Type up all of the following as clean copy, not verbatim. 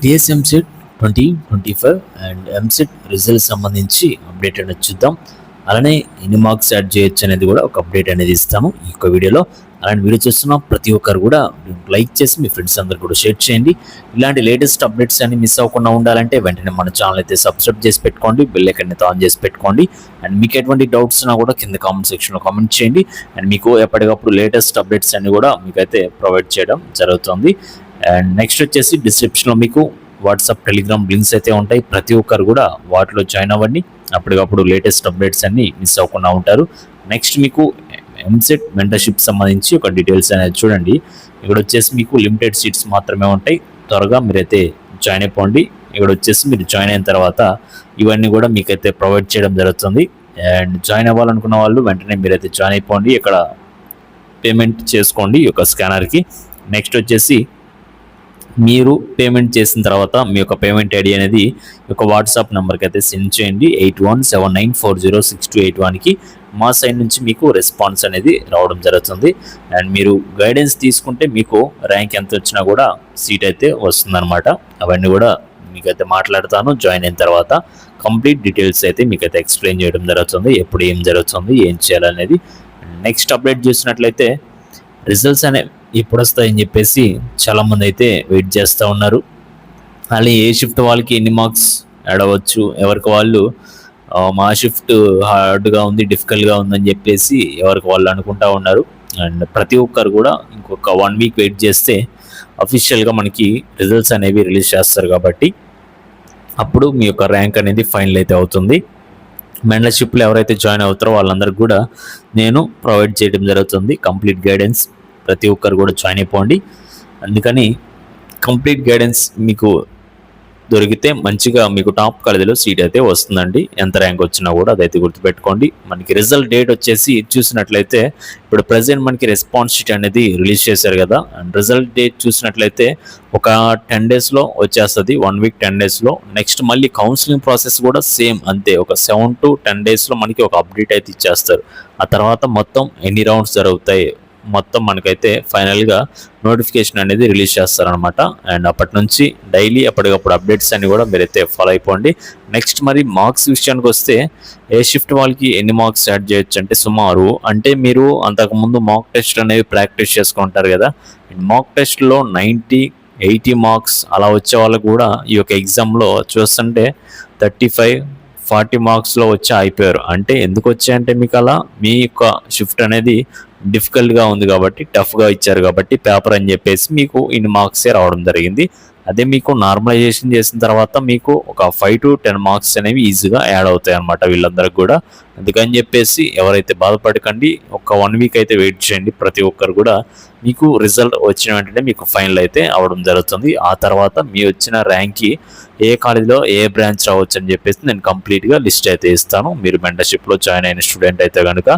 TS EAMCET 2025 and EAMCET results సంబంధించి update అనేది చూద్దాం. అలానే ఎన్ని మార్క్స్ యాడ్ చేయొచ్చు అనేది కూడా ఒక అప్డేట్ అనేది ఇస్తాము ఈ యొక్క వీడియోలో. అలాంటి వీడియో చూస్తున్న ప్రతి ఒక్కరు కూడా లైక్ చేసి మీ ఫ్రెండ్స్ అందరు కూడా షేర్ చేయండి. ఇలాంటి లేటెస్ట్ అప్డేట్స్ అన్ని మిస్ అవ్వకుండా ఉండాలంటే వెంటనే మన ఛానల్ అయితే సబ్స్క్రైబ్ చేసి పెట్టుకోండి, బెల్ ఐకాన్ అయితే ఆన్ చేసి పెట్టుకోండి. అండ్ మీకు ఎటువంటి డౌట్స్ ఉన్నా కూడా కింద కామెంట్ సెక్షన్లో కామెంట్ చేయండి. అండ్ మీకు ఎప్పటికప్పుడు లేటెస్ట్ అప్డేట్స్ అన్ని కూడా మీకైతే ప్రొవైడ్ చేయడం జరుగుతుంది. అండ్ నెక్స్ట్ వచ్చేసి డిస్క్రిప్షన్లో మీకు వాట్సాప్, టెలిగ్రామ్ లింక్స్ అయితే ఉంటాయి. ప్రతి ఒక్కరు కూడా వాటిలో జాయిన్ అవ్వండి. అప్పటికప్పుడు లేటెస్ట్ అప్డేట్స్ అన్ని మిస్ అవ్వకుండా ఉంటారు. నెక్స్ట్ మీకు ఎంసెట్ మెంటర్షిప్ సంబంధించి ఒక డీటెయిల్స్ అనేది చూడండి. ఇక్కడ వచ్చేసి మీకు లిమిటెడ్ సీట్స్ మాత్రమే ఉంటాయి. త్వరగా మీరైతే జాయిన్ అయిపోండి. ఇక్కడ వచ్చేసి మీరు జాయిన్ అయిన తర్వాత ఇవన్నీ కూడా మీకైతే ప్రొవైడ్ చేయడం జరుగుతుంది. అండ్ జాయిన్ అవ్వాలనుకున్న వాళ్ళు వెంటనే మీరైతే జాయిన్ అయిపోండి. ఇక్కడ పేమెంట్ చేసుకోండి ఈ యొక్క స్కానర్కి. నెక్స్ట్ వచ్చేసి మీరు పేమెంట్ చేసిన తర్వాత మీ యొక్క పేమెంట్ ఐడి అనేది ఒక వాట్సాప్ నెంబర్కి అయితే సెండ్ చేయండి. 8179406281కి మా సైడ్ నుంచి మీకు రెస్పాన్స్ అనేది రావడం జరుగుతుంది. అండ్ మీరు గైడెన్స్ తీసుకుంటే మీకు ర్యాంక్ ఎంత వచ్చినా కూడా సీట్ అయితే వస్తుందన్నమాట. అవన్నీ కూడా మీకైతే మాట్లాడతాను. జాయిన్ అయిన తర్వాత కంప్లీట్ డీటెయిల్స్ అయితే మీకైతే ఎక్స్ప్లెయిన్ చేయడం జరుగుతుంది. ఎప్పుడు ఏం జరుగుతుంది, ఏం చేయాలనేది. నెక్స్ట్ అప్డేట్ చూసినట్లయితే రిజల్ట్స్ అనేవి ఎప్పుడు వస్తాయని చెప్పేసి చాలామంది అయితే వెయిట్ చేస్తూ ఉన్నారు. అలాగే ఏ షిఫ్ట్ వాళ్ళకి ఎన్ని మార్క్స్ యాడ్ అవ్వచ్చు, ఎవరికి వాళ్ళు మా షిఫ్ట్ హార్డ్గా ఉంది, డిఫికల్ట్గా ఉందని చెప్పేసి ఎవరికి వాళ్ళు అనుకుంటా ఉన్నారు. అండ్ ప్రతి ఒక్కరు కూడా ఇంకొక 1 వీక్ వెయిట్ చేస్తే అఫీషియల్గా మనకి రిజల్ట్స్ అనేవి రిలీజ్ చేస్తారు. కాబట్టి అప్పుడు మీ యొక్క ర్యాంక్ అనేది ఫైనల్ అయితే అవుతుంది. మెంటర్షిప్లో ఎవరైతే జాయిన్ అవుతారో వాళ్ళందరికీ కూడా నేను ప్రొవైడ్ చేయడం జరుగుతుంది కంప్లీట్ గైడెన్స్. ప్రతి ఒక్కరు కూడా జాయిన్ అయిపోండి. అందుకని కంప్లీట్ గైడెన్స్ మీకు దొరికితే మంచిగా మీకు టాప్ కాలేజీలో సీట్ అయితే వస్తుందండి. ఎంత ర్యాంక్ వచ్చినా కూడా అదైతే గుర్తుపెట్టుకోండి. మనకి రిజల్ట్ డేట్ వచ్చేసి చూసినట్లయితే ఇప్పుడు ప్రజెంట్ మనకి రెస్పాన్స్ షీట్ అనేది రిలీజ్ చేశారు కదా. అండ్ రిజల్ట్ డేట్ చూసినట్లయితే ఒక 10 డేస్లో వచ్చేస్తుంది. 1 వీక్ 10 డేస్లో. నెక్స్ట్ మళ్ళీ కౌన్సిలింగ్ ప్రాసెస్ కూడా సేమ్ అంతే. ఒక 7 to 10 డేస్లో మనకి ఒక అప్డేట్ అయితే ఇచ్చేస్తారు. ఆ తర్వాత మొత్తం ఎన్ని రౌండ్స్ జరుగుతాయి మొత్తం మనకైతే ఫైనల్గా నోటిఫికేషన్ అనేది రిలీజ్ చేస్తారనమాట. అండ్ అప్పటి నుంచి డైలీ అప్పటికప్పుడు అప్డేట్స్ అన్ని కూడా మీరైతే ఫాలో అయిపోండి. నెక్స్ట్ మరి మార్క్స్ విషయానికి వస్తే ఏ షిఫ్ట్ వాళ్ళకి ఎన్ని మార్క్స్ యాడ్ చేయొచ్చు అంటే సుమారు అంటే మీరు అంతకుముందు మాక్ టెస్ట్ అనేవి ప్రాక్టీస్ చేసుకుంటారు కదా. మాక్ టెస్ట్లో 90, 80 మార్క్స్ అలా వచ్చే వాళ్ళకు కూడా ఈ యొక్క ఎగ్జామ్లో చూస్తుంటే 35, 40 మార్క్స్లో వచ్చి అయిపోయారు. అంటే ఎందుకు వచ్చాయంటే మీకు అలా మీ యొక్క షిఫ్ట్ అనేది డిఫికల్ట్గా ఉంది కాబట్టి, టఫ్గా ఇచ్చారు కాబట్టి పేపర్ అని చెప్పేసి మీకు ఇన్ని మార్క్సే రావడం జరిగింది. అదే మీకు నార్మలైజేషన్ చేసిన తర్వాత మీకు ఒక 5 to 10 మార్క్స్ అనేవి ఈజీగా యాడ్ అవుతాయి అన్నమాట వీళ్ళందరికీ కూడా. అందుకని చెప్పేసి ఎవరైతే బాధపడకండి, ఒక 1 వీక్ అయితే వెయిట్ చేయండి. ప్రతి ఒక్కరు కూడా మీకు రిజల్ట్ వచ్చిన వెంటనే మీకు ఫైనల్ అయితే అవడం జరుగుతుంది. ఆ తర్వాత మీ వచ్చిన ర్యాంక్కి ఏ కాలేజీలో ఏ బ్రాంచ్ రావచ్చు అని చెప్పేసి నేను కంప్లీట్గా లిస్ట్ అయితే ఇస్తాను. మీరు మెంటర్షిప్లో జాయిన్ అయిన స్టూడెంట్ అయితే కనుక.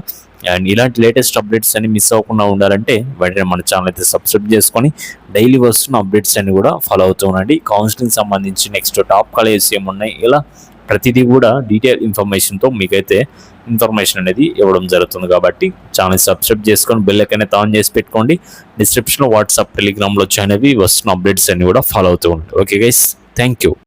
అండ్ ఇలాంటి లేటెస్ట్ అప్డేట్స్ అన్ని మిస్ అవ్వకుండా ఉండాలంటే వెంటనే మన ఛానల్ అయితే సబ్స్క్రైబ్ చేసుకొని డైలీ వస్తున్న అప్డేట్స్ అన్ని కూడా ఫాలో అవుతూ ఉండండి. కౌన్సిలింగ్ సంబంధించి నెక్స్ట్ టాప్ కాలేజెస్ ఏమున్నాయి, ఇలా ప్రతిదీ కూడా డీటెయిల్ ఇన్ఫర్మేషన్తో మీకైతే ఇన్ఫర్మేషన్ అనేది ఇవ్వడం జరుగుతుంది. కాబట్టి ఛానల్ సబ్స్క్రైబ్ చేసుకొని బెల్ ఐకాన్ అయితే ఆన్ చేసి పెట్టుకోండి. డిస్క్రిప్షన్లో వాట్సాప్, టెలిగ్రామ్లో జాయిన్ అవి వస్తున్న అప్డేట్స్ అన్ని కూడా ఫాలో అవుతూ ఉంటాయి. Okay guys, thank you.